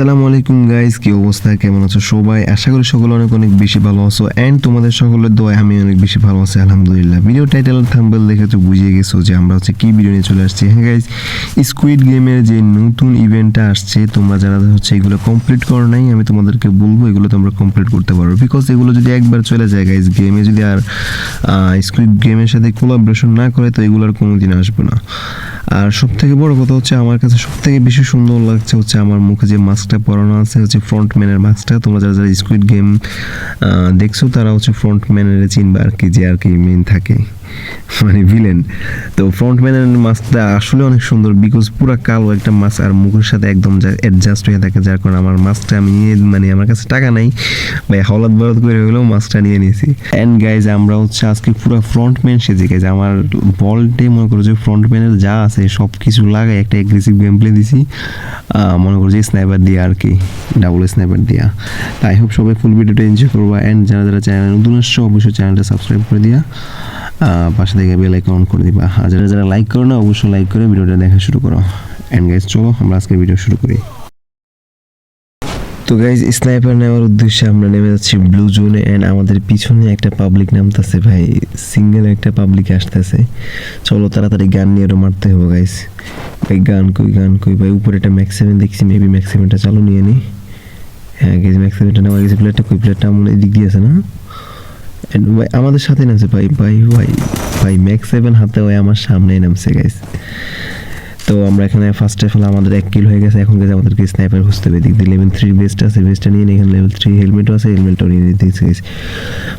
আসসালামু আলাইকুম গাইস, কি অবস্থা, কেমন আছো সবাই? আশা করি সকলে অনেক অনেক বেশি ভালো আছো এন্ড তোমাদের সকলের দোয়ায় আমি অনেক বেশি ভালো আছি আলহামদুলিল্লাহ। ভিডিও টাইটেল আর থাম্বনেল দেখে তো বুঝিয়ে গেছো যে আমরা কি ভিডিও নিয়ে চলে আসছি। হ্যাঁ গাইস, স্কুইড গেমের যে নতুন ইভেন্টটা আসছে, তোমরা যারা এগুলো কমপ্লিট করো নাই, আমি তোমাদেরকে বলবো এগুলো তোমরা কমপ্লিট করতে পারো। বিকজ এগুলো যদি একবার চলে যায় গাইস, গেমে যদি আর স্কুইড গেমের সাথে কোলাবোরেশন না করে তো এগুলো আর কোনোদিন আসবে না। আর সব থেকে বড় কথা হচ্ছে, আমার কাছে সব থেকে বেশি সুন্দর লাগছে আমার মুখে যে মাস্কটা পরানো আছে ফ্রন্টম্যানের মাস্কটা। তোমরা যারা যারা স্কুইড গেম দেখছো তারা ফ্রন্টম্যানের চিনবে যে মেইন থাকে, মানে ভিলেন। তো ফ্রন্টম্যানের মাস্কটা আসলে অনেক সুন্দর, বিকজ পুরো কালো একটা মাস্ক আর মুখের সাথে একদম অ্যাডজাস্ট হয়ে থাকে, যার কারণে আমার মাস্কটা আমি নিয়ে, মানে আমার কাছে টাকা নাই ভাই, হলাদ বরাদ করে হলেও মাস্কটা নিয়ে নিয়েছি। অ্যান্ড গাইজ আমরা আজকে পুরো ফ্রন্টম্যান সেজে গেছে। আমার বলটে মনে করো যে ফ্রন্টম্যানের যা আছে সব কিছু লাগাই একটা অ্যাগ্রেসিভ গেম প্লে দিছি, মনে করো যে স্নাইপার দিয়ে ডাবল স্নাইপার দিয়া। আই হোপ সবাই ফুল ভিডিওটা এনজয় করবো। অ্যান্ড যারা যারা চ্যানেল নতুন আসছো অবশ্যই চ্যানেলটা সাবস্ক্রাইব করে দিয়া পাশে থেকে বেল আইকন অন করে দিবা। আর যারা যারা লাইক করো না অবশ্যই লাইক করে ভিডিওটা দেখা শুরু করো। অ্যান্ড গাইজ চলো আমরা আজকে ভিডিও শুরু করি। তো গাইজ, স্নাইপার নেওয়ার উদ্দেশ্যে আমরা নেমে যাচ্ছি ব্লু জোনে। অ্যান্ড আমাদের পিছনে একটা পাবলিক নামতেছে ভাই, সিঙ্গেল একটা পাবলিক আসতেছে। চলো তাড়াতাড়ি গান নিয়ে আরো মারতে হবে গাইজ। ভাই গান কই ভাই? উপরে একটা ম্যাক্স 7 দেখছি, মেবি ম্যাক্স 7টা চালু নিয়ে নি। হ্যাঁ গাইজ, ম্যাক্স 7টা নেওয়া গেছে। প্লেয়ারটা কই? প্লেয়ারটা আমার এদিক দিয়ে আছে না? ভাই আমাদের সাথে নামছে ভাই ম্যাক্স 7 হাতে ওই আমার সামনেই নামছে গাইজ। তো আমরা এখানে ফার্স্ট অফ অল আমাদের 1 কিল হয়ে গেছে। এখন গেছে আমাদেরকে স্নাইপার খুঁজতে হবে। দিক দিয়ে লেভেল 3 বেস্ট আছে, বেস্টটা নিয়ে এখানে লেভেল 3 হেলমেটও আছে, হেলমেটটাও নিয়ে নিতে গেছে।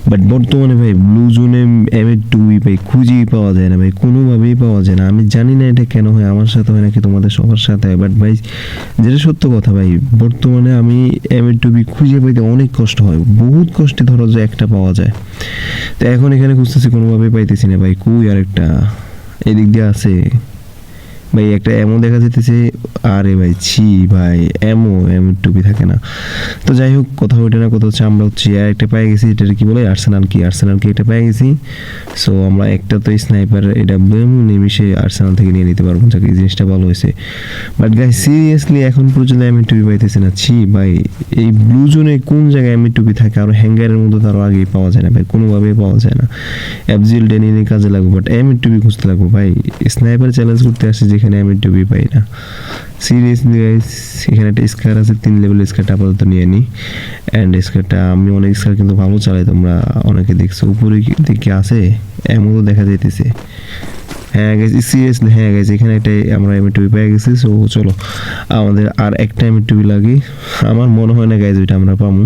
বাট বর্তমানে ভাই ব্লু জোনে M2 ভাই খুঁজেই পাওয়া যায় না ভাই, কোনোভাবেই পাওয়া যায় না। আমি জানি না এটা কেন হয়, আমার সাথে হয় নাকি তোমাদের সবার সাথে হয়, বাট ভাই যেটা সত্য কথা ভাই, বর্তমানে আমি M2 খুঁজে পাইতে অনেক কষ্ট হয়, বহুত কষ্টে ধরো যে একটা পাওয়া যায়। তো এখন এখানে খুঁজতেছি, কোনোভাবেই পাইতেছি না ভাই। কই আরেকটা? এদিক দিয়ে আছে ভাই, একটা এমও দেখা যেতেছে। আরে ভাই ছি ভাই, এম টুপি থাকে না। তো যাই হোক, কথা ওইটা না, কথা হচ্ছে আমরা আর একটা পেয়ে গেছি। এটা কি বলে, আর্সেনাল কি একটা পেয়ে গেছি। সো আমরা একটা তো স্নাইপার এটা নিমিশে আর্সেনাল থেকে নিয়ে নিতে পারবো, যাকে এই জিনিসটা ভালো হয়েছে। বাট গাই সিরিয়াসলি এখন পর্যন্ত এম টুপি পাইতেছে না। ছি ভাই, এই ব্লু জোনে কোন জায়গায় এম টুপি থাকে? আর হ্যাঙ্গারের মধ্যে তারও আগেই পাওয়া যায় না ভাই, কোনোভাবেই পাওয়া যায় না। এফজিএল ডেনিনি কাজে লাগবে, বাট এম টুপি খুঁজতে লাগবে ভাই। স্নাইপার চ্যালেঞ্জ করতে আসে যেখানে আমি টুপি পাই না। সিরিয়াসলি গাইস, এখানে একটা স্কার আছে, 3 লেভেলের স্কারটা আপাতত নিয়ে নিই। অ্যান্ড স্কারটা আমি অনেক স্কার কিন্তু ভালো চালাই, তোমরা অনেকে দেখছো। উপরে দিকে আছে এমন দেখা যাইতেছে। হ্যাঁ গাইস, সিরিয়াসলি হ্যাঁ গাইস, এখানে একটা আমরা এম টুপি পেয়ে গেছি। সো চলো আমাদের আর একটা এম টুপি লাগে। আমার মনে হয় না গাইস ওইটা আমরা পাবো,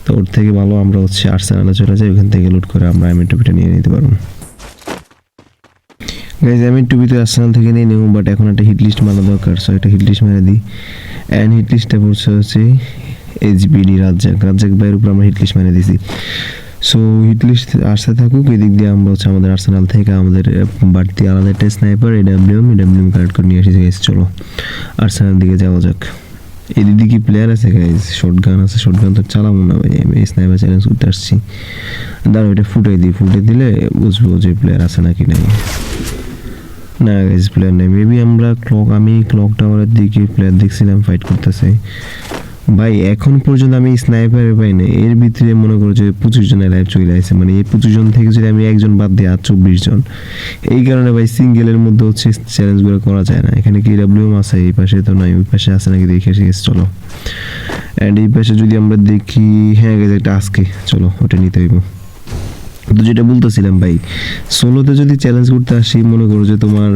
তো ওর থেকে ভালো আমরা আর্সেনালে চলে যাই, ওখান থেকে লুট করে আমরা এম টুপিটা নিয়ে নিতে পারবো। গাইজ আমি টুপিতে আর্সেনাল থেকে নিয়ে নেব, বাট এখন একটা হিট লিস্ট মারা দরকার। সো একটা হিট লিস্ট মেরে দিই। অ্যান্ড হিট লিস্টটা পড়ছে HBD রাজ্জাক ভাইয়ের উপর আমরা হিট লিস্ট মেরে দিছি। সো হিট লিস্ট আসতে থাকুক। এদিক দিয়ে আমরা আমাদের আর্সেনাল থেকে আমাদের বাড়তি আলাদা একটা স্নাইপার এডাব্লিউএম কালেক্ট করে নিয়ে আসি গাইজ। চলো আর্সেনাল দিকে যাওয়া যাক। এদিকে প্লেয়ার আছে গাইজ, শর্ট গান আছে, শর্ট গান তো চালাবো না ভাই, আমি স্নাইপার চ্যালেঞ্জ করতে আসছি। দাঁড়াও এটা ফুটে দিলে বুঝবো যে প্লেয়ার আছে নাকি নাই। না গাইজ প্লেয়ার নেই, মেবি আমি ক্লক টাওয়ারের দিকে প্লেয়ার দেখছিলাম ফাইট করতেছে ভাই। এখন পর্যন্ত আমি স্নাইপারে পাই না। এর ভিতরে মনে করো যে 25 জনের লাইভ চলে আসছে, মানে এই 25 জন থেকে যদি আমি একজন বাদ দিই আর 24 জন। এই কারণে ভাই সিঙ্গেলের মধ্যে চ্যালেঞ্জগুলো করা যায় না। এখানে কি ডাব্লিউএম আছে? এই পাশে তো নাই, ওই পাশে আছে নাকি দেখে এসে চলো। অ্যান্ড এই পাশে যদি আমরা দেখি, হ্যাঁ গেছে একটা আজকে, চলো ওটা নিতে হইব। তো যেটা বলতেছিলাম ভাই, সোলোতে যদি চ্যালেঞ্জ করতে আসি, মনে করো যে তোমার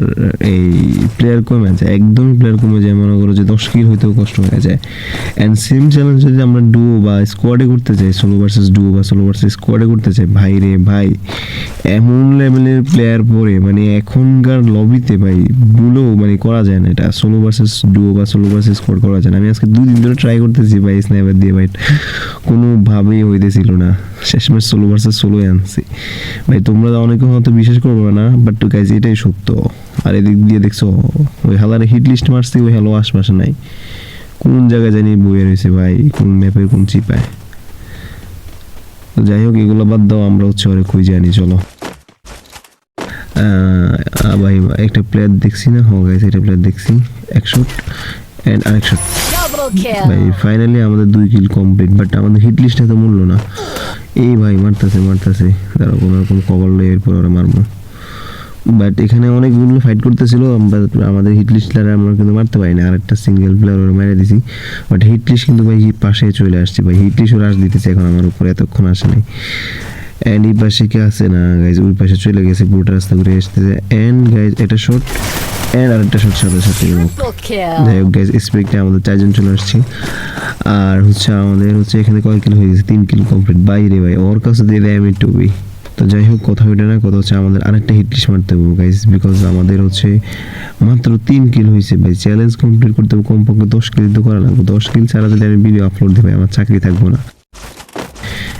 এই প্লেয়ার কমে যায়, একদমই প্লেয়ার কমে যায়। মনে করো যে 10 কিল হইতেও কষ্ট হয়ে যায়। অ্যান্ড সেম চ্যালেঞ্জ যদি আমরা ডুও বা স্কোয়াডে করতে চাই, সোলো ভার্সেস ডুও বা সোলো ভার্সেস স্কোয়াডে করতে চাই, ভাই রে ভাই এমন লেভেলের প্লেয়ার পরে, মানে এখনকার লবিতে ভাই ভুলেও মানে করা যায় না এটা। সোলো ভার্সেস ডুও বা সোলো ভার্সেস স্কোয়াড করা যায় না। আমি আজকে 2 দিন ধরে ট্রাই করতেছি ভাই স্নাইপার দিয়ে, ভাই কোনোভাবেই হইতেছিল না। শেষমেশ সোলো ভার্সেস সোলোই আনছি ভাই। তোমরা অনেকে হয়তো বিশ্বাস করবে না, বাট গাইজ এটাই সত্য। আর এদিক দিয়ে দেখছো ওই হালারে হিট লিস্ট মারছি, ওই হ্যালো আশপাশে নাই, কোন জায়গায় জানি বইয়ে রয়েছে ভাই, কোন ম্যাপের কোন চিপায়। যাই হোক এগুলো বাদ দাও, আমরা ওরে খুঁজে আনি। চলো ভাই একটা প্লেয়ার দেখছি না, গাইজ একটা প্লেয়ার দেখছি 100 এন্ড আরেক শট Double ভাই kill. ফাইনালি আমাদের 2 কিল কমপ্লিট, বাট আমাদের হিট লিস্টে তো মূল্য না। এই ভাই মারতেছে তারা কোনো রকম কভার লয়ে এরপর ওরা মারবো। বাট এখানে অনেকগুলো ফাইট করতেছিল, আমাদের হিট লিস্ট প্লেয়ার আমরা কিন্তু মারতে পারি না, আরেকটা সিঙ্গেল প্লেয়ার ওরা মেরে দিছি। বাট হিট লিস্ট কিন্তু ভাই পাশে চলে আসছে ভাই, হিট লিস্ট রাশ দিতেছে এখন আমার উপরে, এতক্ষণ আসে নাই। এন্ড এই পাশে কে আছে না গাইজ, ওই পাশে চলে গেছে পুরোটা রাস্তা ঘুরে আসতেছে। এন্ড গাইজ এটা শট এন্ড আরেকটা শট সাথে সাথে Triple যাই kill. হোক গাইজ স্পিরিটে আমাদের 4 জন চলে আসছি। আর হচ্ছে আমাদের হচ্ছে এখানে কয় কিল হয়ে গেছে, 3 কিল কমপ্লিট। বাইরে ভাই ওর কাছে দিয়ে দেয় আমি টুবি। তো যাই হোক কথা ওইটা না, কথা হচ্ছে আমাদের আরেকটা হিট লিস্ট মারতে হবে গাইজ, বিকজ আমাদের হচ্ছে মাত্র 3 কিল হয়েছে ভাই। চ্যালেঞ্জ কমপ্লিট করতে হবে, কমপক্ষে 10 কিল তো করা লাগবে। 10 কিল ছাড়া যদি আমি ভিডিও আপলোড দিই ভাই আমার চাকরি থাকবো না।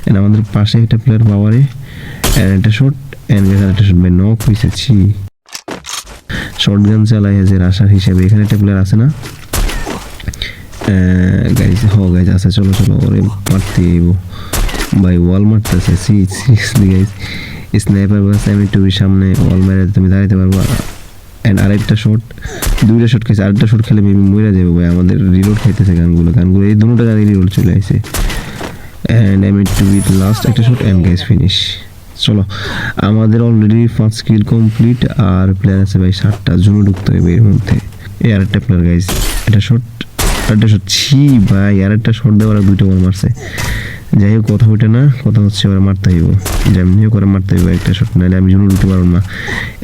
এন্ড আমাদের পাশে একটা প্লেয়ার পাওয়ারে এন্ড একটা শট এন্ড একটা শট ভাই নক হয়েছে। ছি শর্ট গান চালাই হাজার আসার হিসাবে এখানে একটা প্লেয়ার আছে না গাইজ, গাইজ আছে, চলো ওরে মারতে ভাই, ওয়াল মারতেছে। সিরিয়াসলি গাইজ স্নাইপার বাস আমি টুবির সামনে ওয়াল মেরে তুমি দাঁড়াইতে পারবা। এন্ড আরেকটা শট, 2টা শট খাইছে, আরেকটা শট খেলে মেবি মরে যাবে ভাই। আমাদের রিলোড খাইতেছে গানগুলো এই দুটো গাড়ি রিলোড চলে আসে। এন্ড আমি টুবির লাস্ট একটা শট এন্ড গাইজ ফিনিশ। চলো আমাদের অলরেডি 5 কিল কমপ্লিট, আর প্লেয়ার আছে ভাই 7টা, জুনো ঢুকতে হবে এর মধ্যে। এই আরেকটা প্লেয়ার গাইজ, একটা শট ছি ভাই, আরেকটা শট দেওয়ার 2টা বল মারছে। যাই হোক কথা ওইটা না, কথা হচ্ছে ওরা মারতে হইব, যেমনিও করে মারতে হইব একটা শট, নাহলে আমি জুনো ঢুকতে পারবো না।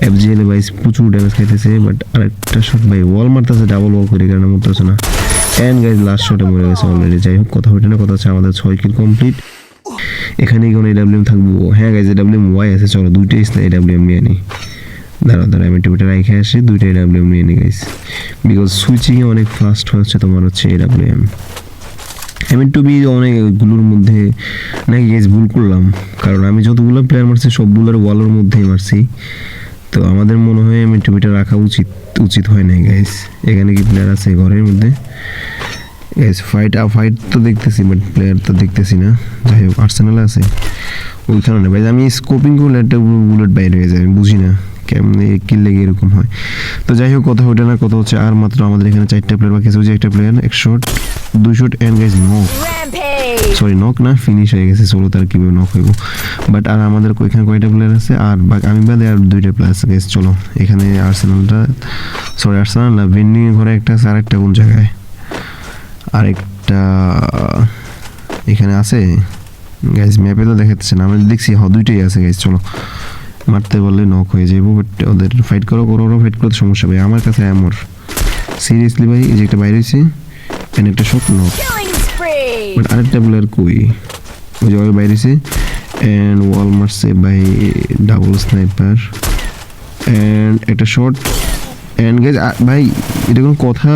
এফজিএল ভাই প্রচুর ড্যামেজ খাইতেছে, বাট আরেকটা শট ভাই ওয়াল মারতেছে, ডাবল ওয়াল করে কারণে মরতেছে না। এন্ড গাইজ লাস্ট শটে মরে গেছে অলরেডি। যাই হোক কথা ওইটা না, কথা হচ্ছে আমাদের 6 কিল কমপ্লিট। এখানে কোনো এডাব্লিউএম থাকবো, হ্যাঁ গাইজ এডাব্লিউএম ওয়াই আছে, চলো 2টা এডাব্লিউএম নিয়ে নিই। দাঁড়া আমি টিভিটা রেখে আসি, 2টা এডাব্লিউএম নিয়ে নিই গাইজ, বিকজ সুইচিংয়ে অনেক ফাস্ট হচ্ছে তোমার হচ্ছে এডাব্লিউএম। আমি টুবি অনেকগুলোর মধ্যে নাকি গাইজ ভুল করলাম, কারণ আমি যতগুলো প্লেয়ার মারছি সবগুলোর ওয়ালের মধ্যেই মারছি। তো আমাদের মনে হয় আমি টুবিটা রাখা উচিত হয় নাই গাইজ। এখানে কি প্লেয়ার আছে ঘরের মধ্যে গাইজ? ফাইট তো দেখতেছি, বাট প্লেয়ার তো দেখতেছি না। যাই হোক আর্সেনাল আছে ওইখানে না ভাই, আমি স্কোপিং করলে একটা বুলেট বাইরে হয়ে যায়, আমি বুঝি না কেমনে কিল লেগে এরকম হয়। তো যাই হোক কথা ওইটা না, কথা হচ্ছে আর মাত্র আমাদের এখানে 4টা প্লেয়ার বাকি আছে। ওই যে একটা player, 1 shot 2 shot and guys knock, Rampage. Sorry knock না ফিনিশ হয়ে গেছে। চলো তার কীভাবে নক হইব, বাট আর আমাদের এখানে কয়টা প্লেয়ার আছে, আর আমি বাদে আর 2টা প্লেয়ার আছে গাইজ। চলো এখানে আর্সেনাল না ভেন্ডিং ঘরে একটা আছে, আরেকটা কোন জায়গায়, আরেকটা এখানে আছে গাইজ, ম্যাপে তো দেখাচ্ছে না, আমি দেখছি 2টাই আছে গাইজ। চলো মারতে বললে নক হয়ে যাবো, বাট ওদের ফাইট ওরা ফাইট করতে সমস্যা ভাই, আমার কাছে এমর সিরিয়াসলি ভাই। এই যে একটা বাইরে হয়েছে এন্ড একটা shot knock, Killing spree. But আরেকটা প্লেয়ার কই, ওই যে বাইরে হয়েছে এন্ড ওয়াল মারছে ভাই, ডাবল স্নাইপার এন্ড একটা শট এন্ড গাইজ ভাই এটা কোনো কথা?